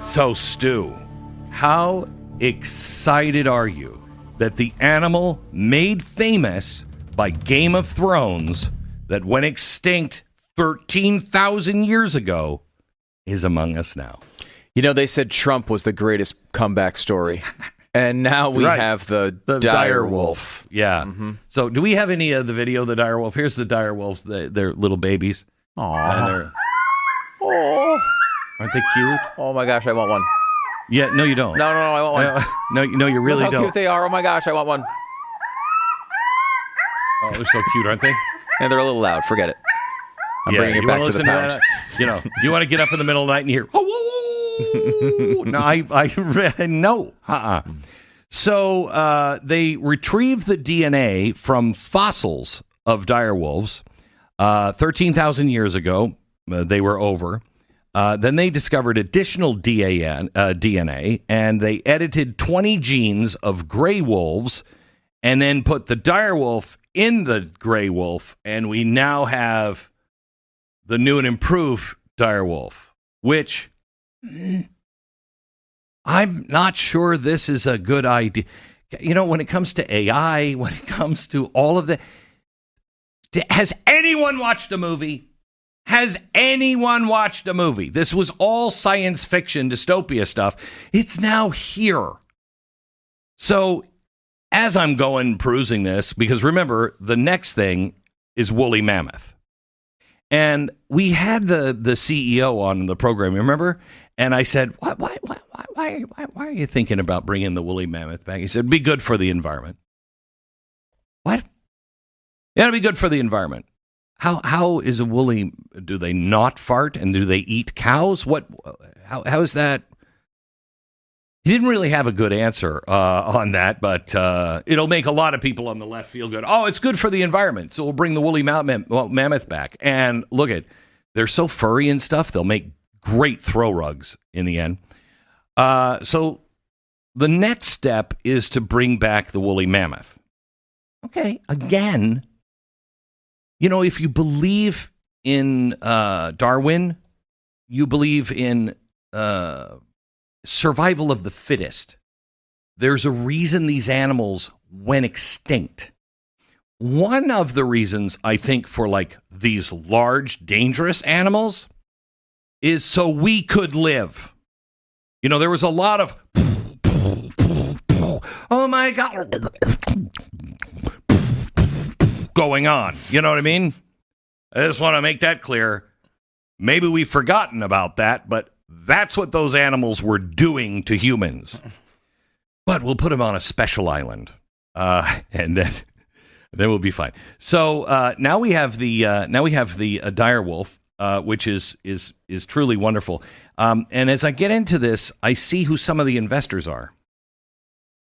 So, Stu, how excited are you that the animal made famous by Game of Thrones that went extinct 13,000 years ago is among us now? You know, they said Trump was the greatest comeback story. And now we have the dire wolf. Yeah. Mm-hmm. So do we have any of the video of the dire wolf? Here's the dire wolves. They're little babies. Aww. Aren't they cute? Oh, my gosh, I want one. Yeah, no, you don't. No, I want one. No, you really Look how don't. Cute they are. Oh, my gosh, I want one. Oh, they're so cute, aren't they? Yeah, they're a little loud. Forget it. I'm bringing it back to the pouch. You want to get up in the middle of the night and hear, oh, no, no. So they retrieved the DNA from fossils of dire wolves 13,000 years ago. They were over. Then they discovered additional DNA, and they edited 20 genes of gray wolves and then put the dire wolf in the gray wolf, and we now have the new and improved dire wolf, which I'm not sure this is a good idea. You know, when it comes to AI, when it comes to all of that, has anyone watched a movie? Has anyone watched a movie? This was all science fiction, dystopia stuff. It's now here. So as I'm going perusing this, because remember, the next thing is woolly mammoth. And we had the CEO on the program, remember? And I said, why are you thinking about bringing the woolly mammoth back? He said, be good for the environment. What? Yeah, it'll be good for the environment. How is a woolly? Do they not fart and do they eat cows? What? How is that? He didn't really have a good answer on that, but it'll make a lot of people on the left feel good. Oh, it's good for the environment, so we'll bring the woolly mammoth back. And look they're so furry and stuff. They'll make great throw rugs in the end. So the next step is to bring back the woolly mammoth. Okay, again. You know, if you believe in Darwin, you believe in survival of the fittest. There's a reason these animals went extinct. One of the reasons, I think, for like these large, dangerous animals is so we could live. You know, there was a lot of, oh my God, going on. You know what I mean? I just want to make that clear. Maybe we've forgotten about that, but that's what those animals were doing to humans. But we'll put them on a special island, and then we'll be fine. So now we have the dire wolf, which is truly wonderful. And as I get into this, I see who some of the investors are.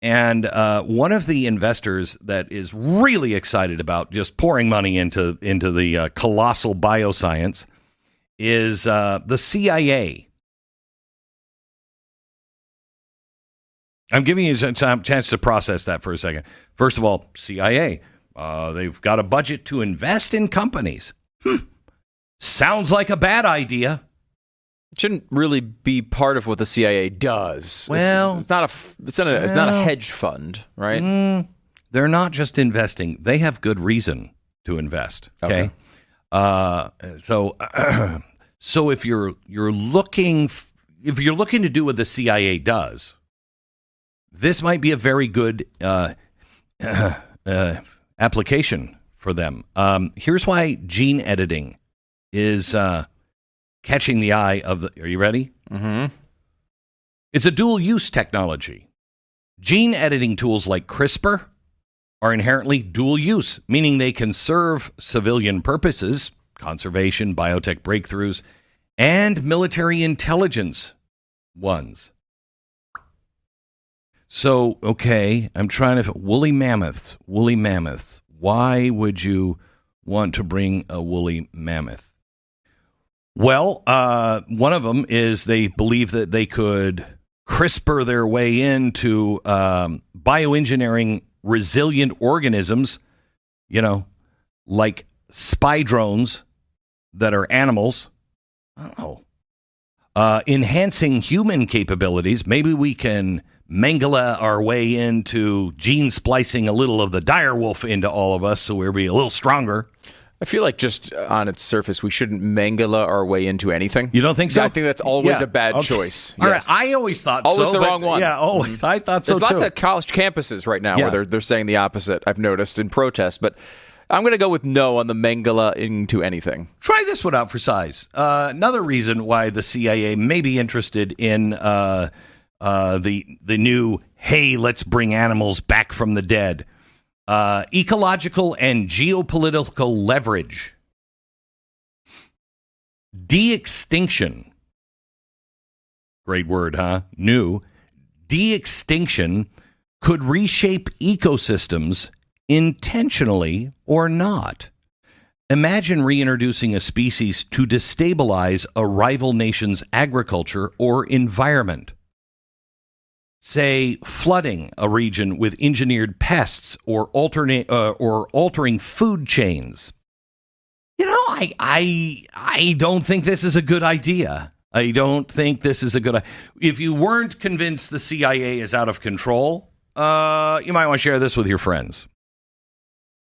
And one of the investors that is really excited about just pouring money into the colossal bioscience is the CIA. I'm giving you a chance to process that for a second. First of all, CIA, they've got a budget to invest in companies. Sounds like a bad idea. It shouldn't really be part of what the CIA does. Well, it's not a hedge fund, right? They're not just investing; they have good reason to invest. Okay. So if you're looking to do what the CIA does, this might be a very good application for them. Here's why gene editing is catching the eye of the... Are you ready? Mm-hmm. It's a dual-use technology. Gene editing tools like CRISPR are inherently dual-use, meaning they can serve civilian purposes, conservation, biotech breakthroughs, and military intelligence ones. So, okay, I'm trying to... Woolly mammoths. Why would you want to bring a woolly mammoth? Well, one of them is they believe that they could CRISPR their way into bioengineering resilient organisms, you know, like spy drones that are animals. I don't know. enhancing human capabilities. Maybe we can Mengele our way into gene splicing a little of the dire wolf into all of us so we'll be a little stronger. I feel like just on its surface, we shouldn't Mengele our way into anything. You don't think so? I think that's always a bad choice. All right, I always thought always the wrong one. Yeah, always. I thought so, There's lots of college campuses right now where they're saying the opposite, I've noticed, in protest. But I'm going to go with no on the Mengele into anything. Try this one out for size. Another reason why the CIA may be interested in the new, hey, let's bring animals back from the dead. Ecological and geopolitical leverage. De-extinction. Great word, huh? New. De-extinction could reshape ecosystems intentionally or not. Imagine reintroducing a species to destabilize a rival nation's agriculture or environment. Say, flooding a region with engineered pests or altering food chains. You know, I don't think this is a good idea. I don't think this is a good idea. If you weren't convinced the CIA is out of control, you might want to share this with your friends.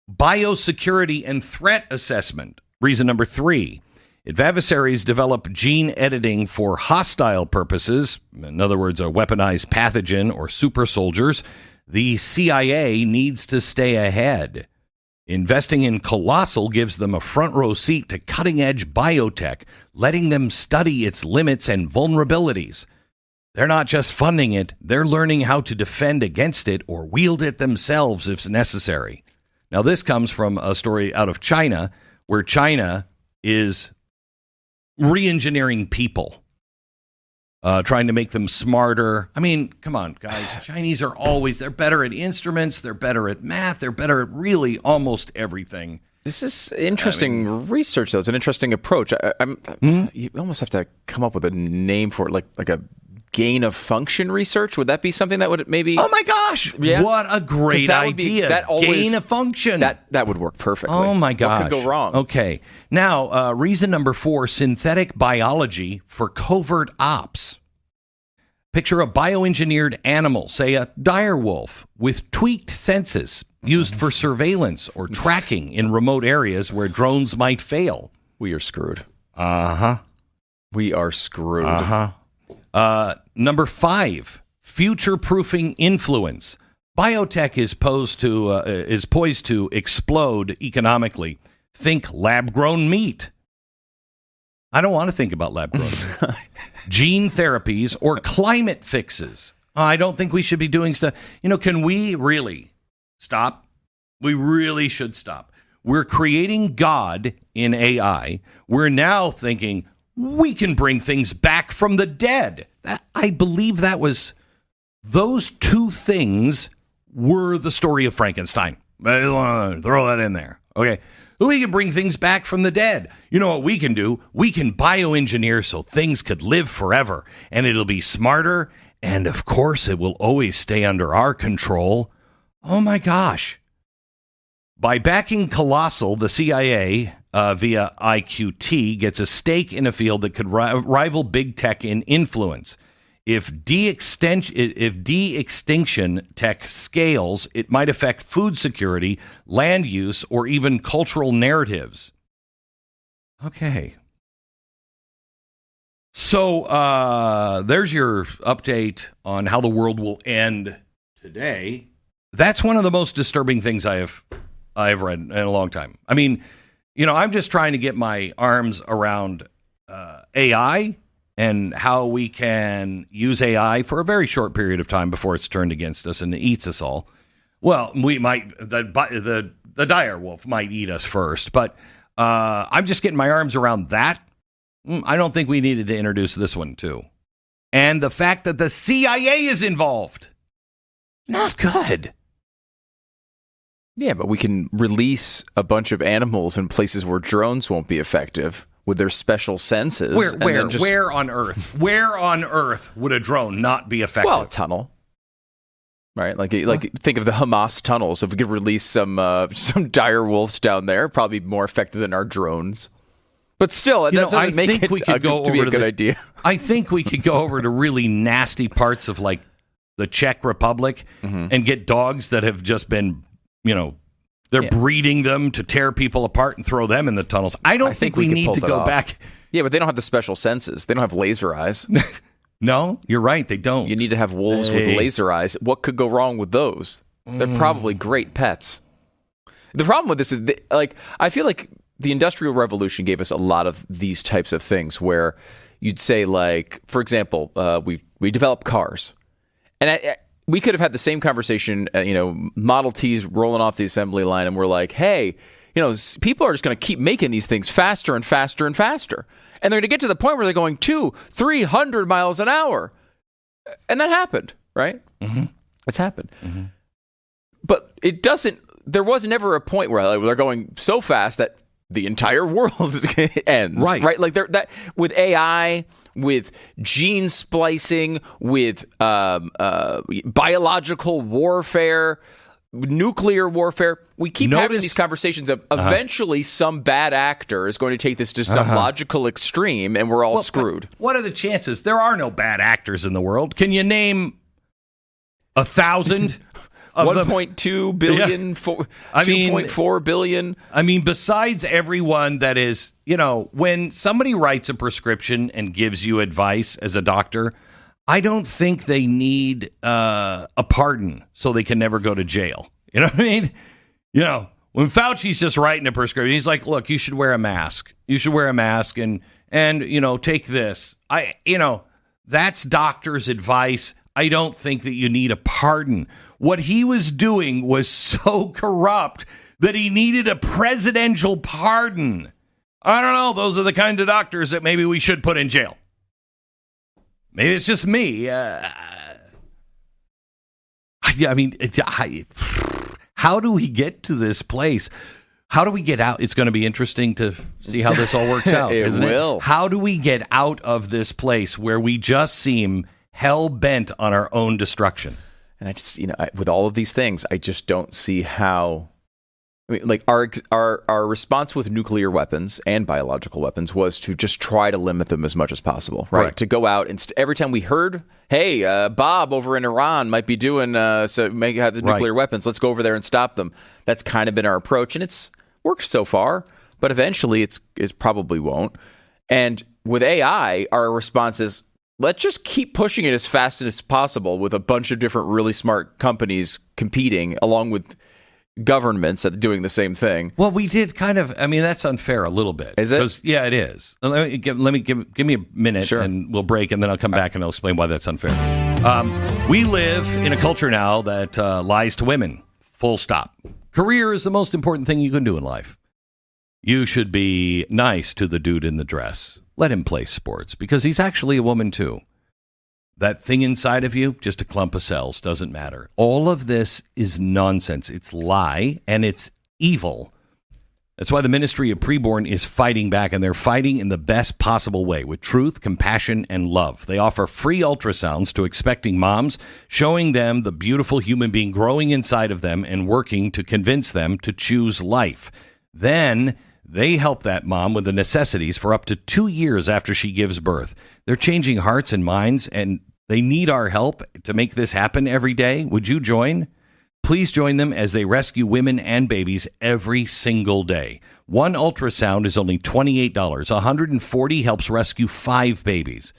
Biosecurity and threat assessment. Reason number 3. If adversaries develop gene editing for hostile purposes, in other words, a weaponized pathogen or super soldiers, the CIA needs to stay ahead. Investing in Colossal gives them a front row seat to cutting-edge biotech, letting them study its limits and vulnerabilities. They're not just funding it, they're learning how to defend against it or wield it themselves if necessary. Now, this comes from a story out of China, where China is re-engineering people, trying to make them smarter. I mean, come on, guys. Chinese are they're better at instruments, they're better at math, they're better at really almost everything. This is interesting research, though. It's an interesting approach. You almost have to come up with a name for it, like a gain of function research. Would that be something that would maybe... Oh my gosh, what a great idea. Gain of function. That would work perfectly. Oh my gosh. What could go wrong? Okay. Now, reason number 4, synthetic biology for covert ops. Picture a bioengineered animal, say a dire wolf, with tweaked senses used for surveillance or tracking in remote areas where drones might fail. We are screwed. Uh-huh. We are screwed. Uh-huh. Number 5, future-proofing influence. Biotech is poised to explode economically. Think lab-grown meat. I don't want to think about lab-grown. Gene therapies or climate fixes. I don't think we should be doing stuff. You know, can we really stop? We really should stop. We're creating God in AI. We're now thinking we can bring things back from the dead. I believe those 2 things were the story of Frankenstein. Throw that in there. Okay. We can bring things back from the dead. You know what we can do? We can bioengineer so things could live forever, and it'll be smarter, and of course it will always stay under our control. Oh my gosh. By backing Colossal, the CIA, via IQT, gets a stake in a field that could rival big tech in influence. If de-extinction tech scales, it might affect food security, land use, or even cultural narratives. Okay. So there's your update on how the world will end today. That's one of the most disturbing things I've read in a long time. I mean, you know, I'm just trying to get my arms around AI and how we can use AI for a very short period of time before it's turned against us and eats us all. Well, we might, the dire wolf might eat us first, but I'm just getting my arms around that. I don't think we needed to introduce this one too. And the fact that the CIA is involved. Not good. Yeah, but we can release a bunch of animals in places where drones won't be effective with their special senses. Where on Earth? Where on Earth would a drone not be effective? Well, a tunnel. Right? Like think of the Hamas tunnels. If we could release some dire wolves down there, probably more effective than our drones. But still, that doesn't make it we could go to be over a good idea. I think we could go over to really nasty parts of like the Czech Republic and get dogs that have just been, they're breeding them to tear people apart and throw them in the tunnels. I don't think we need to go back. Yeah, but they don't have the special senses. They don't have laser eyes. No, you're right. They don't. You need to have wolves with laser eyes. What could go wrong with those? They're probably great pets. The problem with this is, I feel like the Industrial Revolution gave us a lot of these types of things where you'd say, like, for example, we developed cars. And we could have had the same conversation, Model T's rolling off the assembly line, and we're like, hey, people are just going to keep making these things faster and faster and faster. And they're going to get to the point where they're going 200-300 miles an hour. And that happened, right? Mm-hmm. It's happened. Mm-hmm. But there was never a point where they're going so fast that the entire world ends. Right? Like that with AI, with gene splicing, with biological warfare, nuclear warfare. We keep having these conversations of eventually some bad actor is going to take this to some logical extreme, and we're all screwed. What are the chances? There are no bad actors in the world. Can you name 1,000? 1.2 billion, 2.4 billion. I mean, besides everyone that is, when somebody writes a prescription and gives you advice as a doctor, I don't think they need a pardon so they can never go to jail. You know what I mean? When Fauci's just writing a prescription, he's like, look, you should wear a mask. You should wear a mask and take this. That's doctor's advice. I don't think that you need a pardon. What he was doing was so corrupt that he needed a presidential pardon. I don't know. Those are the kind of doctors that maybe we should put in jail. Maybe it's just me. How do we get to this place? How do we get out? It's going to be interesting to see how this all works out, isn't it? How do we get out of this place where we just seem hell-bent on our own destruction? And I just, with all of these things, I just don't see how. I mean, like our response with nuclear weapons and biological weapons was to just try to limit them as much as possible, right? To go out and every time we heard, hey, Bob over in Iran might be doing may have nuclear weapons. Let's go over there and stop them. That's kind of been our approach, and it's worked so far. But eventually, it probably won't. And with AI, our response is, let's just keep pushing it as fast as possible with a bunch of different really smart companies competing along with governments that are doing the same thing. Well, we did kind of, that's unfair a little bit. Is it? Yeah, it is. Give me a minute and we'll break and then I'll come back and I'll explain why that's unfair. We live in a culture now that lies to women. Full stop. Career is the most important thing you can do in life. You should be nice to the dude in the dress. Let him play sports because he's actually a woman too. That thing inside of you, just a clump of cells, doesn't matter. All of this is nonsense. It's lie and it's evil. That's why the Ministry of Preborn is fighting back, and they're fighting in the best possible way with truth, compassion, and love. They offer free ultrasounds to expecting moms, showing them the beautiful human being growing inside of them and working to convince them to choose life. Then they help that mom with the necessities for up to 2 years after she gives birth. They're changing hearts and minds, and they need our help to make this happen every day. Would you join? Please join them as they rescue women and babies every single day. One ultrasound is only $28. $140 helps rescue 5 babies.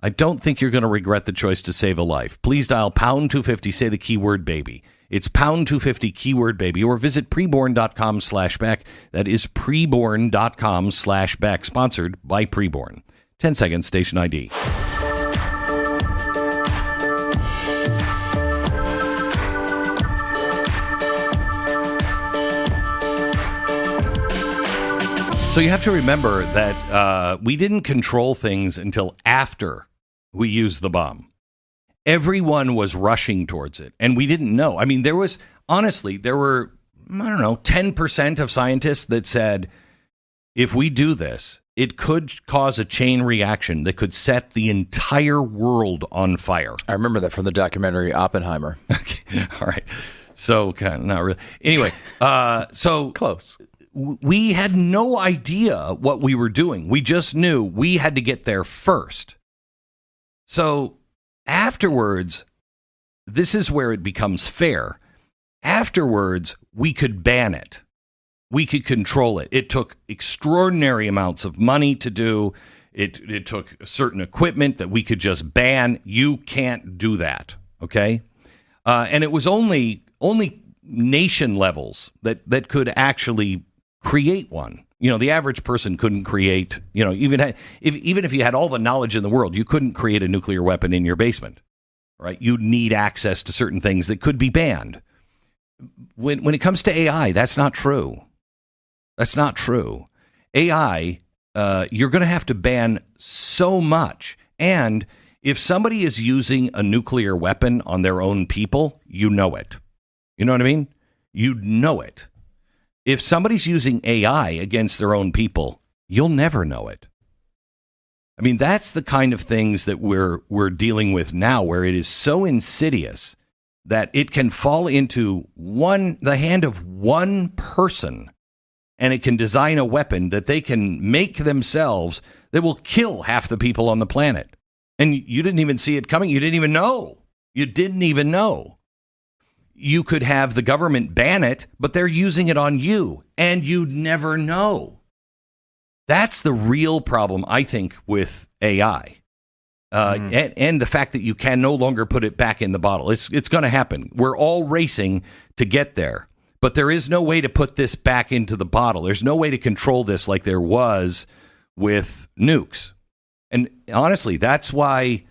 I don't think you're going to regret the choice to save a life. Please dial pound 250, say the keyword baby. It's pound 250 keyword baby, or visit preborn.com/Beck. That is preborn.com/Beck, sponsored by Preborn. 10 seconds, station ID. So you have to remember that we didn't control things until after we used the bomb. Everyone was rushing towards it, and we didn't know. There were, 10% of scientists that said, if we do this, it could cause a chain reaction that could set the entire world on fire. I remember that from the documentary Oppenheimer. Okay. All right. So, kind of not really. Anyway, so close. we had no idea what we were doing. We just knew we had to get there first. So afterwards, this is where it becomes fair. Afterwards, we could ban it. We could control it. It took extraordinary amounts of money to do. It took certain equipment that we could just ban. You can't do that, okay? And it was only nation levels that could actually create one. You know, the average person couldn't create, you know, even if you had all the knowledge in the world, you couldn't create a nuclear weapon in your basement, right? You'd need access to certain things that could be banned. When it comes to AI, that's not true. That's not true. AI, you're going to have to ban so much. And if somebody is using a nuclear weapon on their own people, you know it. You know what I mean? You know it. If somebody's using AI against their own people, you'll never know it. I mean, that's the kind of things that we're dealing with now, where it is so insidious that it can fall into the hand of one person, and it can design a weapon that they can make themselves that will kill half the people on the planet. And you didn't even see it coming. You didn't even know. You didn't even know. You could have the government ban it, but they're using it on you, and you'd never know. That's the real problem, I think, with AI. And the fact that you can no longer put it back in the bottle. It's going to happen. We're all racing to get there. But there is no way to put this back into the bottle. There's no way to control this like there was with nukes. And honestly, that's why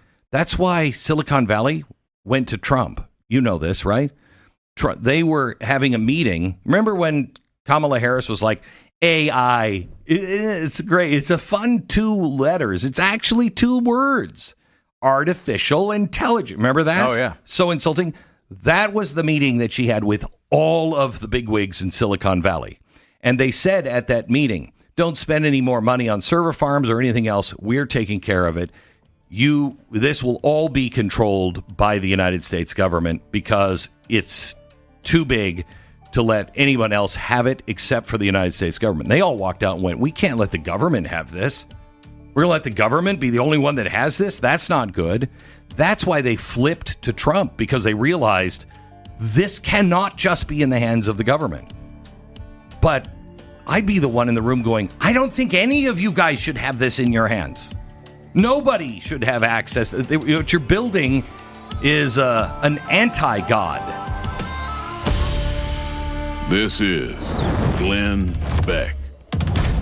Silicon Valley went to Trump. You know this, right? They were having a meeting. Remember when Kamala Harris was like, AI, it's great. It's a fun 2 letters. It's actually 2 words. Artificial intelligence. Remember that? Oh, yeah. So insulting. That was the meeting that she had with all of the bigwigs in Silicon Valley. And they said at that meeting, don't spend any more money on server farms or anything else. We're taking care of it. This will all be controlled by the United States government because it's too big to let anyone else have it except for the United States government. They all walked out and went, we can't let the government have this. We're going to let the government be the only one that has this? That's not good. That's why they flipped to Trump, because they realized this cannot just be in the hands of the government. But I'd be the one in the room going, I don't think any of you guys should have this in your hands. Nobody should have access. What you're building is an anti-God. This is Glenn Beck.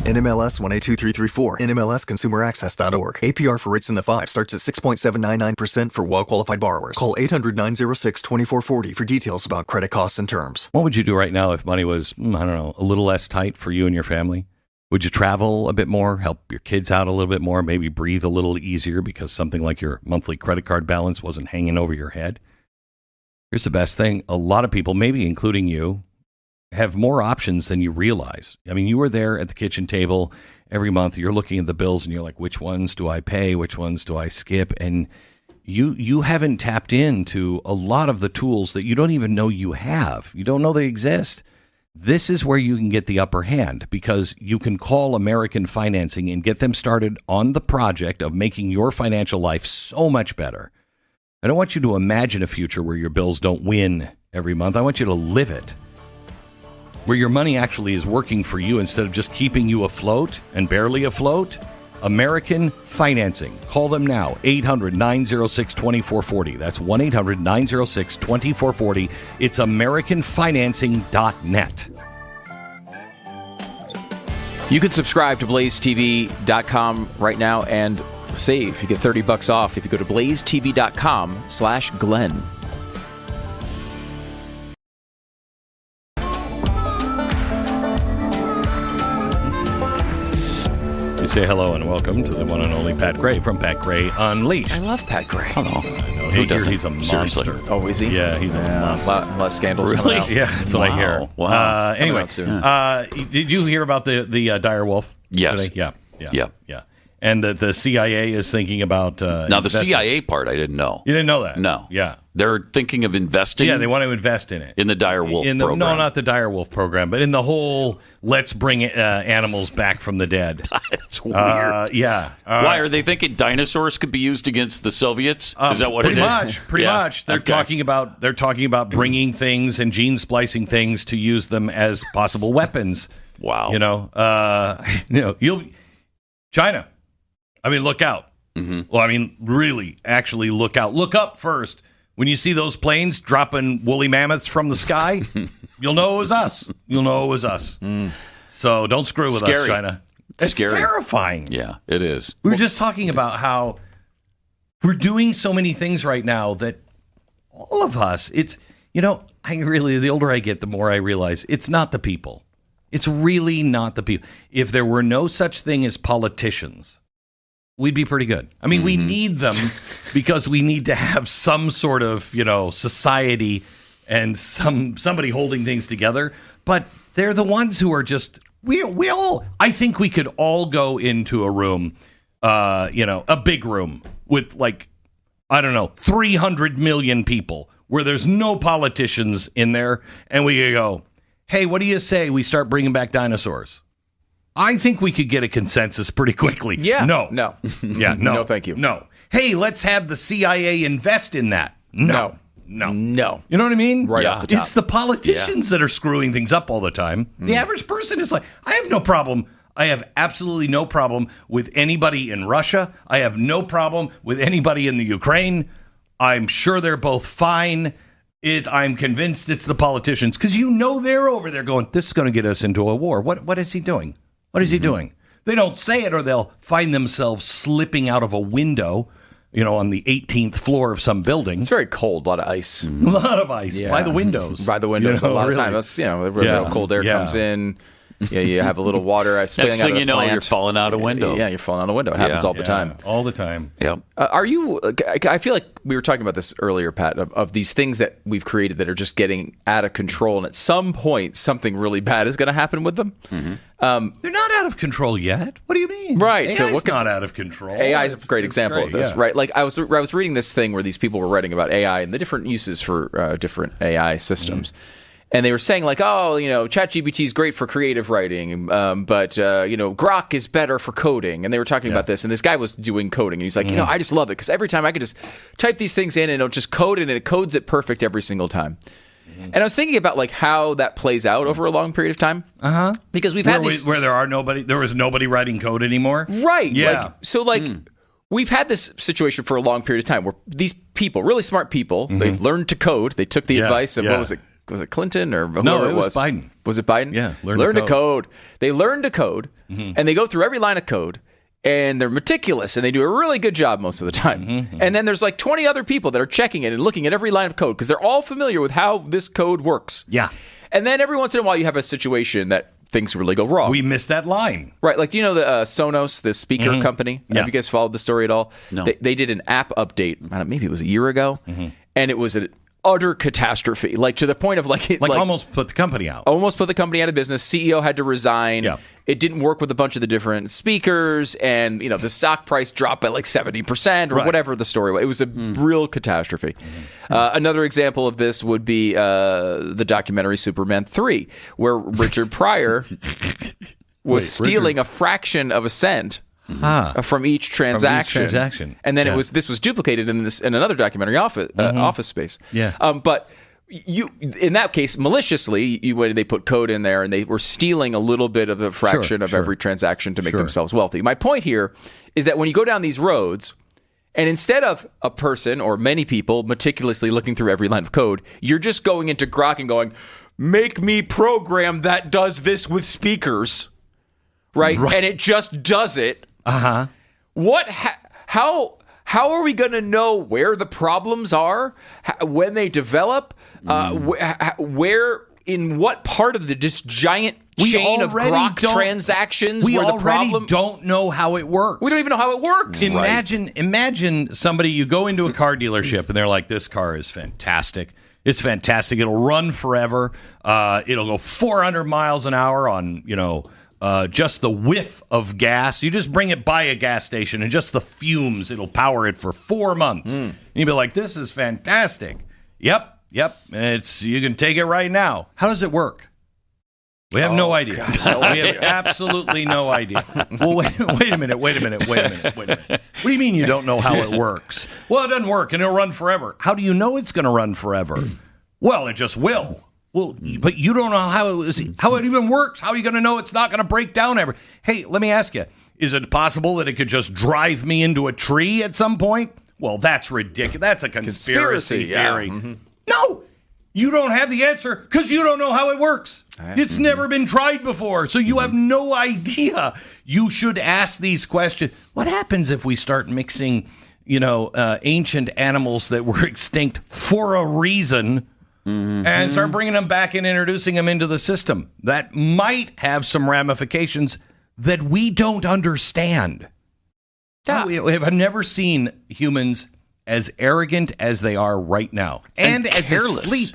NMLS 182334. NMLSConsumerAccess.org. APR for rates in the 5 starts at 6.799% for well-qualified borrowers. Call 800-906-2440 for details about credit costs and terms. What would you do right now if money was, I don't know, a little less tight for you and your family? Would you travel a bit more, help your kids out a little bit more, maybe breathe a little easier because something like your monthly credit card balance wasn't hanging over your head? Here's the best thing. A lot of people, maybe including you, have more options than you realize. I mean, you were there at the kitchen table every month. You're looking at the bills and you're like, which ones do I pay? Which ones do I skip? And you haven't tapped into a lot of the tools that you don't even know you have. You don't know they exist. This is where you can get the upper hand, because you can call American Financing and get them started on the project of making your financial life so much better. I don't want you to imagine a future where your bills don't win every month. I want you to live it, where your money actually is working for you instead of just keeping you afloat and barely afloat. American Financing. Call them now, 800-906-2440. That's 1-800-906-2440. It's AmericanFinancing.net. You can subscribe to blazetv.com right now and save. You get $30 off if you go to blazetv.com/Glenn. We say hello and welcome to the one and only Pat Gray from Pat Gray Unleashed. I love Pat Gray. Hello. I know. Who doesn't? He's a monster. Seriously. Oh, is he? Yeah, he's a monster. Less scandals Really? coming out. Yeah, that's what I hear. Wow. Anyway, did you hear about the dire wolf? Yes. Today? Yeah. and that the CIA is thinking about now the CIA part I didn't know. You didn't know that? No. Yeah. They're thinking of investing. Yeah, they want to invest in it. In the dire wolf program. No, not the dire wolf program, but in the whole let's bring animals back from the dead. It's weird. Yeah. Why are they thinking dinosaurs could be used against the Soviets? Is that what it is? Pretty much. They're talking about bringing things and gene splicing things to use them as possible weapons. Wow. China. I mean, look out. Mm-hmm. Well, I mean, really, actually look out. Look up first. When you see those planes dropping woolly mammoths from the sky, you'll know it was us. So don't screw with us, China. It's scary. Terrifying. Yeah, it is. We were just talking about how we're doing so many things right now that all of us, the older I get, the more I realize it's not the people. It's really not the people. If there were no such thing as politicians, we'd be pretty good. I mean, we need them because we need to have some sort of, society and somebody holding things together. But they're the ones who are just, I think we could all go into a room, a big room with 300 million people where there's no politicians in there. And we go, hey, what do you say we start bringing back dinosaurs? I think we could get a consensus pretty quickly. Yeah. No. Yeah, no. No, thank you. No. Hey, let's have the CIA invest in that. No. No. You know what I mean? Right off the top. It's the politicians that are screwing things up all the time. The average person is like, I have no problem. I have absolutely no problem with anybody in Russia. I have no problem with anybody in the Ukraine. I'm sure they're both fine. I'm convinced it's the politicians because they're over there going, this is going to get us into a war. What is he doing? What is he doing? They don't say it or they'll find themselves slipping out of a window, on the 18th floor of some building. It's very cold, a lot of ice. A lot of ice by the windows. By the windows a lot of times. That's, cold air comes in. Yeah, you have a little water spilling Next out thing of you the know, plant. you're falling out a window. Yeah, you're falling out a window. It happens all the time. All the time. Yeah. Are you? I feel like we were talking about this earlier, Pat, of these things that we've created that are just getting out of control, and at some point, something really bad is going to happen with them. Mm-hmm. They're not out of control yet. What do you mean? Right. AI's so not out of control. AI is a great example of this, right? Like I was reading this thing where these people were writing about AI and the different uses for different AI systems. And they were saying ChatGPT is great for creative writing, but Grok is better for coding. And they were talking about this. And this guy was doing coding. And he's like, I just love it because every time I could just type these things in and it'll just code it and it codes it perfect every single time. And I was thinking about how that plays out over a long period of time. Because we've had where there was nobody writing code anymore. Right. Yeah. We've had this situation for a long period of time where these people, really smart people, they've learned to code. They took the advice of what was it? Was it Clinton or whoever no, it was Biden. Was it Biden? Yeah, learn to code. They learn to code, and they go through every line of code, and they're meticulous, and they do a really good job most of the time. And then there's 20 other people that are checking it and looking at every line of code because they're all familiar with how this code works. Yeah. And then every once in a while you have a situation that things really go wrong. We missed that line. Right. Do you know the Sonos, the speaker company? Yeah. Have you guys followed the story at all? No. They did an app update, maybe it was a year ago, and it was an utter catastrophe, to the point of almost put the company out. Almost put the company out of business. CEO had to resign. Yeah. It didn't work with a bunch of the different speakers, and the stock price dropped by 70% or whatever the story was. It was a real catastrophe. Another example of this would be the documentary Superman 3, where Richard Pryor was stealing a fraction of a cent from each transaction. And then this was duplicated in another documentary, Office Space. Yeah. But in that case, maliciously, they put code in there and they were stealing a little bit of a fraction of every transaction to make themselves wealthy. My point here is that when you go down these roads, and instead of a person or many people meticulously looking through every line of code, you're just going into Grok and going, make me program that does this with speakers. Right? And it just does it. What? How are we going to know where the problems are when they develop? Where in what part of this giant chain of Grok transactions where the problem? Don't know how it works. We don't even know how it works. Imagine somebody, you go into a car dealership and they're like, this car is fantastic. It's fantastic. It'll run forever. It'll go 400 miles an hour on just the whiff of gas. You just bring it by a gas station and just the fumes, it'll power it for 4 months. And you'll be like, this is fantastic. Yep. You can take it right now. How does it work? We have no idea. We have absolutely no idea. Well, wait a minute. What do you mean you don't know how it works? Well, it doesn't work, and it'll run forever. How do you know it's going to run forever? Well, it just will. Well, but you don't know how it even works. How are you going to know it's not going to break down ever? Hey, let me ask you, is it possible that it could just drive me into a tree at some point? Well, that's ridiculous. That's a conspiracy theory. Yeah. Mm-hmm. No, you don't have the answer because you don't know how it works. It's never been tried before, so you have no idea. You should ask these questions. What happens if we start mixing, ancient animals that were extinct for a reason and start bringing them back and introducing them into the system? That might have some ramifications that we don't understand. I've never seen humans as arrogant as they are right now. And as careless. asleep.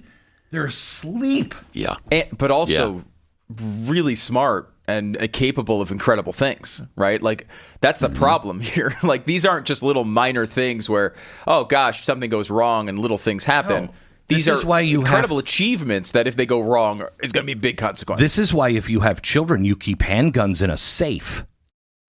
They're asleep. Yeah. But also really smart and capable of incredible things, right? Like, that's the problem here. Like, these aren't just little minor things where, oh, gosh, something goes wrong and little things happen. No. These This is why you incredible achievements that if they go wrong, is going to be big consequences. This is why if you have children, you keep handguns in a safe.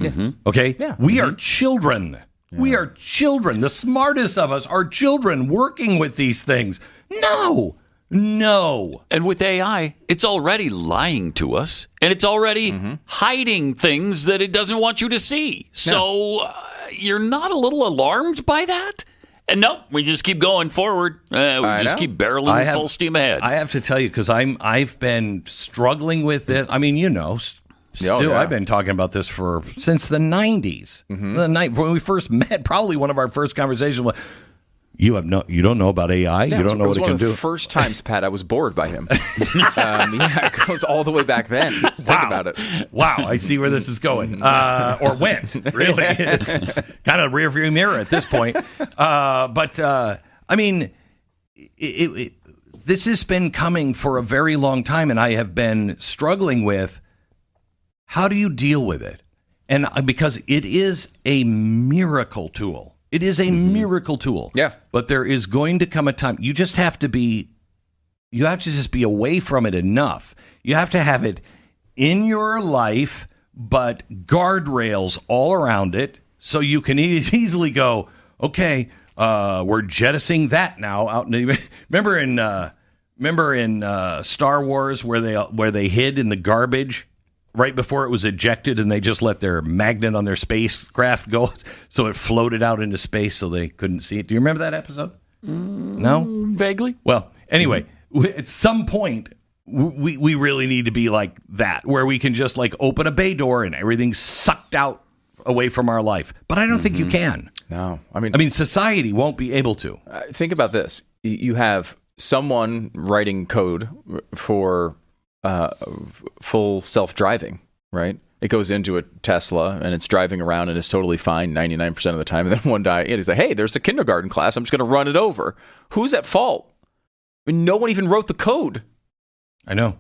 Mm-hmm. Okay? Yeah. We are children. Yeah. We are children. The smartest of us are children working with these things. No. And with AI, it's already lying to us, and it's already hiding things that it doesn't want you to see. So you're not a little alarmed by that? And nope, we just keep going forward. We just keep barreling full steam ahead. I have to tell you, because I've been struggling with this. I mean, Stu, I've been talking about this since the 90s. The night when we first met, probably one of our first conversations was, you don't know about AI? Yeah, you don't know what it can do? It was one of the first times, Pat, I was bored by him. It goes all the way back then. Think about it. Wow, I see where this is going. Or went, really. It's kind of rearview mirror at this point. I mean, this has been coming for a very long time, and I have been struggling with, how do you deal with it? And because it is a miracle tool. It is a miracle tool. Yeah. But there is going to come a time, you have to just be away from it enough. You have to have it in your life, but guardrails all around it, so you can easily go, okay, we're jettisoning that now. Remember in Star Wars where they hid in the garbage right before it was ejected, and they just let their magnet on their spacecraft go, so it floated out into space so they couldn't see it. Do you remember that episode? No? Vaguely. Well, anyway, at some point, we really need to be like that, where we can just like open a bay door and everything's sucked out away from our life. But I don't think you can. No. I mean, society won't be able to. Think about this. You have someone writing code for full self-driving, right? It goes into a Tesla and it's driving around and it's totally fine 99% of the time. And then one day he's like, hey, there's a kindergarten class. I'm just going to run it over. Who's at fault? I mean, no one even wrote the code. I know.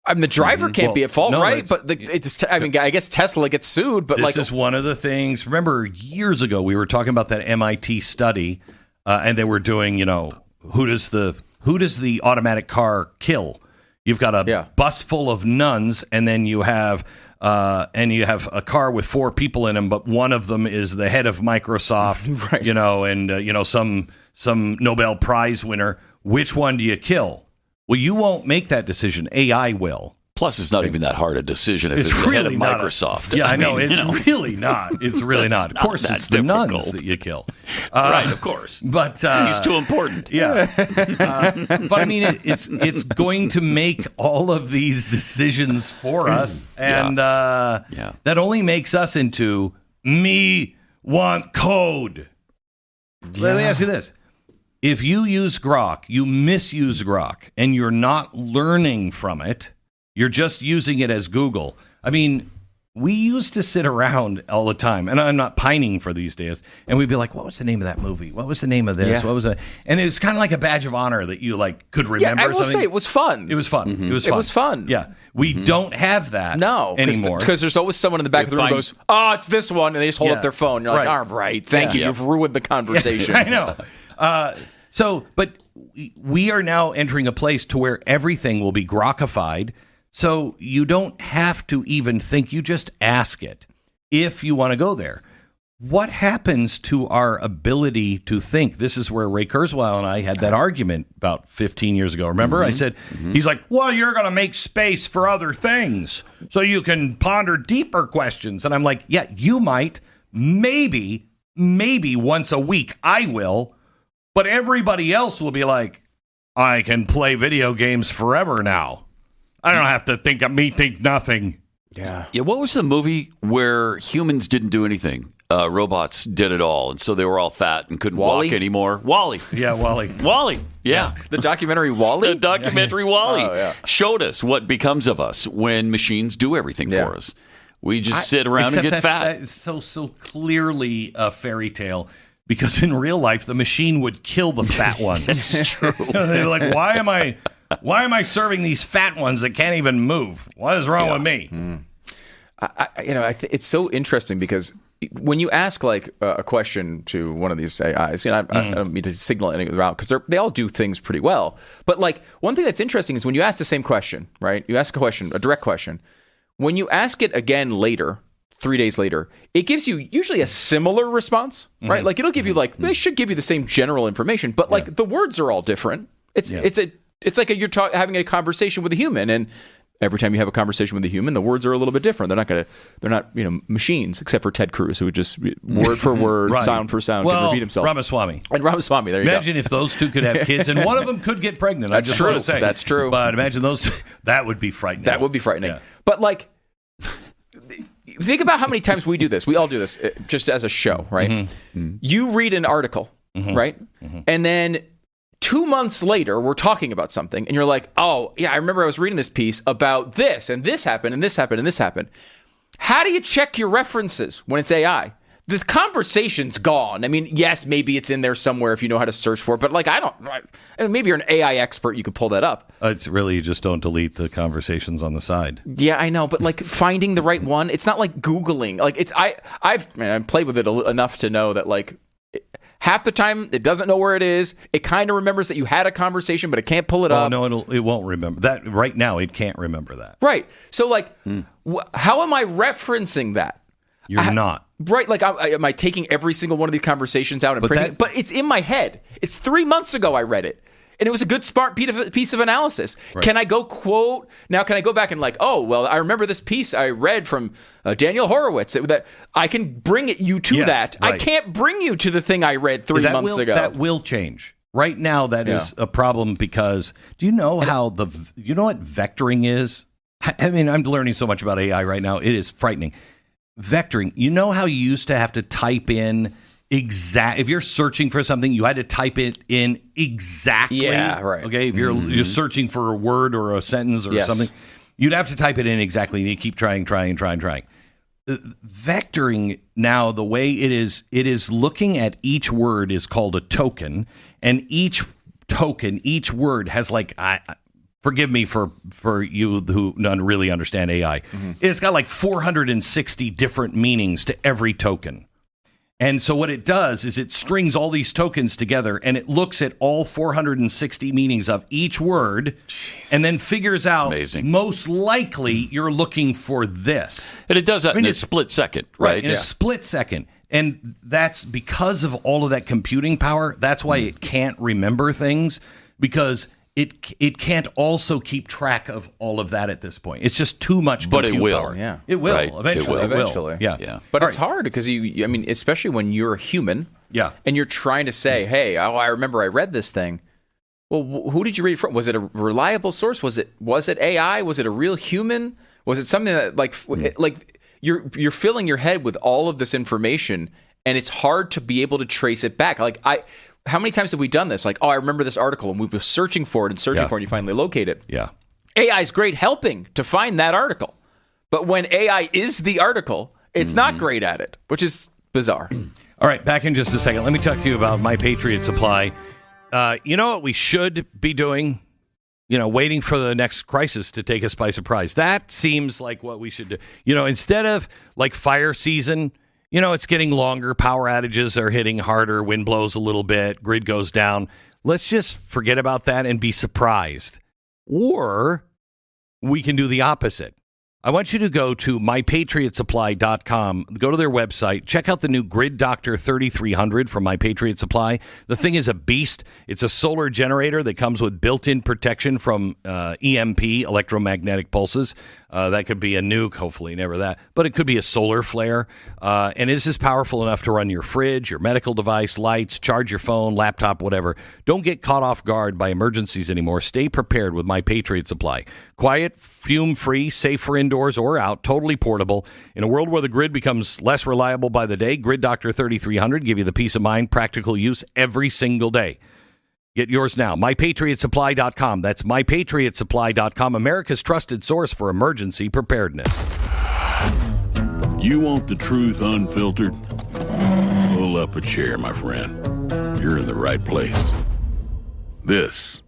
I mean, the driver can't be at fault, no, right? But I guess Tesla gets sued. But this is one of the things. Remember, years ago we were talking about that MIT study, and they were doing, who does the automatic car kill? You've got a bus full of nuns, and then you have a car with 4 people in them, but one of them is the head of Microsoft, right. And some Nobel Prize winner. Which one do you kill? Well, you won't make that decision. AI will. Plus, it's not even that hard a decision if it's the head of Microsoft. I know. It's really not. It's really not. Of course, it's the nuns that you kill. Right, of course. But he's too important. Yeah. But I mean, it's going to make all of these decisions for us. And that only makes us into me want code. Let me ask you this. If you use Grok, you misuse Grok, and you're not learning from it, you're just using it as Google. I mean, We used to sit around all the time, and I'm not pining for these days, and we'd be like, what was the name of that movie? What was the name of this? Yeah. What was it? And it was kind of like a badge of honor that you like could remember I will something. say it was fun. It was fun. Mm-hmm. It was fun. It was fun. Yeah. We don't have that anymore. Because there's always someone in the back of the room who goes, oh, it's this one, and they just hold up their phone. You're like, all right, thank you. You've ruined the conversation. I know. But we are now entering a place to where everything will be grokkified. So you don't have to even think. You just ask it if you want to go there. What happens to our ability to think? This is where Ray Kurzweil and I had that argument about 15 years ago. Remember? I said, he's like, well, you're going to make space for other things so you can ponder deeper questions. And I'm like, yeah, you might. Maybe once a week I will. But everybody else will be like, I can play video games forever now. I don't have to think of me think nothing. Yeah. What was the movie where humans didn't do anything? Robots did it all, and so they were all fat and couldn't walk anymore. WALL-E. Yeah, WALL-E. WALL-E. Yeah. The documentary WALL-E? The documentary WALL-E showed us what becomes of us when machines do everything for us. We just sit around and get fat. That is so clearly a fairy tale. Because in real life, the machine would kill the fat ones. It's true. They're like, why am I serving these fat ones that can't even move? What is wrong with me? It's so interesting because when you ask like a question to one of these AIs, I don't mean to signal anything around because they all do things pretty well. But like one thing that's interesting is when you ask the same question, right? You ask a direct question. When you ask it again later, 3 days later, it gives you usually a similar response, right? Like it'll give you they should give you the same general information, but like the words are all different. It's like you're having a conversation with a human, and every time you have a conversation with a human, the words are a little bit different. They're not machines, except for Ted Cruz, who would just word for word, sound for sound, can repeat himself. Ramaswamy. There you imagine if those two could have kids, and one of them could get pregnant. That's true. Want to say. That's true. But imagine those two. That would be frightening. That would be frightening. Yeah. But like, think about how many times we do this. We all do this just as a show, right? You read an article, right? And then 2 months later, we're talking about something, and you're like, oh, yeah, I remember I was reading this piece about this, and this happened, and this happened, and this happened. How do you check your references when it's AI? The conversation's gone. I mean, yes, maybe it's in there somewhere if you know how to search for it, but like, maybe you're an AI expert, you could pull that up. It's really, you just don't delete the conversations on the side. Yeah, I know, but like finding the right one, it's not like Googling. Like I've played with it enough to know that like half the time it doesn't know where it is. It kind of remembers that you had a conversation, but it can't pull it up. No, it won't remember that right now. It can't remember that. Right. So like, how am I referencing that? You're not. Right, like am I taking every single one of these conversations out and printing it? But it's in my head. It's 3 months ago I read it. And it was a good smart piece of analysis. Right. Can I go quote? Now, can I go back and like, oh, well, I remember this piece I read from Daniel Horowitz. That I can bring you to that. Right. I can't bring you to the thing I read 3 months ago. That will change. Right now, that is a problem because do you know how you know what vectoring is? I mean, I'm learning so much about AI right now. It is frightening. Vectoring. You know how you used to have to type in if you're searching for something, you had to type it in exactly. Yeah, right. Okay, if you're searching for a word or a sentence or something, you'd have to type it in exactly, and you keep trying. Vectoring now, the way it is looking at each word is called a token, and each word has like forgive me for you who don't really understand AI. It's got like 460 different meanings to every token. And so what it does is it strings all these tokens together and it looks at all 460 meanings of each word and then figures out most likely you're looking for this. And it does that in a split second, right? In a split second. And that's because of all of that computing power. That's why it can't remember things because it can't also keep track of all of that at this point. It's just too much compute power. Yeah. It will. Right. Eventually. It will. Yeah. But it's hard because I mean, especially when you're a human and you're trying to say, hey, I remember I read this thing. Well, who did you read it from? Was it a reliable source? Was it AI? Was it a real human? Was it something that like you're filling your head with all of this information and it's hard to be able to trace it back. How many times have we done this? Like, oh, I remember this article, and we've been searching for it, and you finally locate it. Yeah. AI is great helping to find that article. But when AI is the article, it's not great at it, which is bizarre. All right, back in just a second. Let me talk to you about My Patriot Supply. You know what we should be doing? Waiting for the next crisis to take us by surprise. That seems like what we should do. Instead of like fire season, it's getting longer. Power outages are hitting harder. Wind blows a little bit. Grid goes down. Let's just forget about that and be surprised. Or we can do the opposite. I want you to go to mypatriotsupply.com, go to their website, check out the new Grid Doctor 3300 from My Patriot Supply. The thing is a beast. It's a solar generator that comes with built-in protection from EMP, electromagnetic pulses. That could be a nuke, hopefully never that, but it could be a solar flare. And this is powerful enough to run your fridge, your medical device, lights, charge your phone, laptop, whatever. Don't get caught off guard by emergencies anymore. Stay prepared with My Patriot Supply. Quiet, fume-free, safe for indoors or out, totally portable. In a world where the grid becomes less reliable by the day, Grid Doctor 3300 give you the peace of mind, practical use every single day. Get yours now. MyPatriotSupply.com. That's MyPatriotSupply.com, America's trusted source for emergency preparedness. You want the truth unfiltered? Pull up a chair, my friend. You're in the right place. This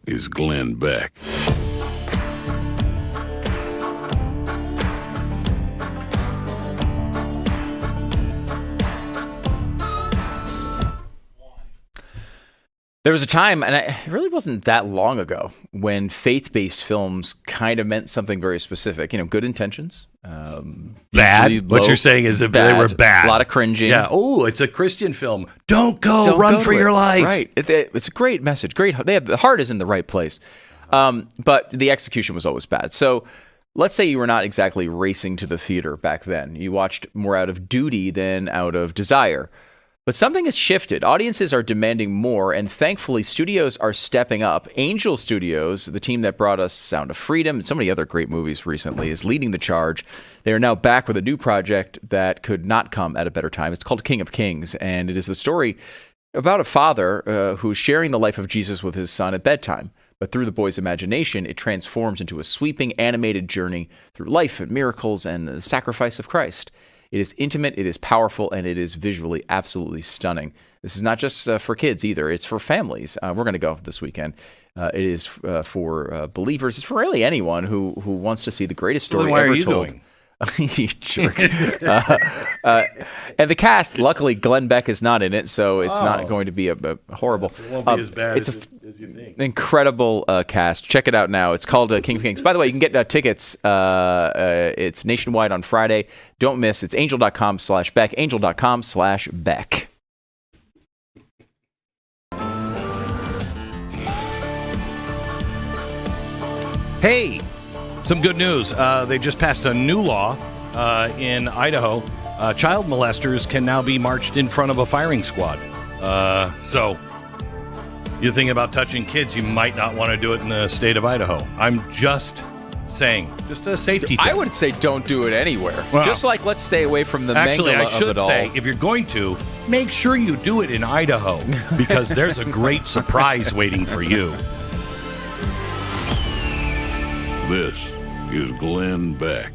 is Glenn Beck. There was a time, and it really wasn't that long ago, when faith-based films kind of meant something very specific. Good intentions. Bad? What you're saying is that they were bad. A lot of cringing. Yeah. Oh, it's a Christian film. Don't run for your life. Right. It's a great message. The heart is in the right place. But the execution was always bad. So let's say you were not exactly racing to the theater back then. You watched more out of duty than out of desire. But something has shifted. Audiences are demanding more, and thankfully, studios are stepping up. Angel Studios, the team that brought us Sound of Freedom and so many other great movies recently, is leading the charge. They are now back with a new project that could not come at a better time. It's called King of Kings, and it is the story about a father who is sharing the life of Jesus with his son at bedtime. But through the boy's imagination, it transforms into a sweeping animated journey through life and miracles and the sacrifice of Christ. It is intimate, it is powerful, and it is visually absolutely stunning. This is not just for kids either. It's for families. We're going to go this weekend. It is for believers. It's for really anyone who wants to see the greatest story ever told. Going? You jerk. And the cast, luckily, Glenn Beck is not in it, so it's not going to be a horrible. It won't be as bad as you think. Incredible cast. Check it out now. It's called King of Kings. By the way, you can get tickets. It's nationwide on Friday. Don't miss. It's angel.com/Beck. Angel.com/Beck. Hey, some good news. They just passed a new law in Idaho. Child molesters can now be marched in front of a firing squad. So you're thinking about touching kids, you might not want to do it in the state of Idaho. I'm just saying, just a safety tip. I would say don't do it anywhere. Well, just like let's stay away from the actually, mangala I of should it all. say, if you're going to, make sure you do it in Idaho, because there's a great surprise waiting for you. This is Glenn Beck.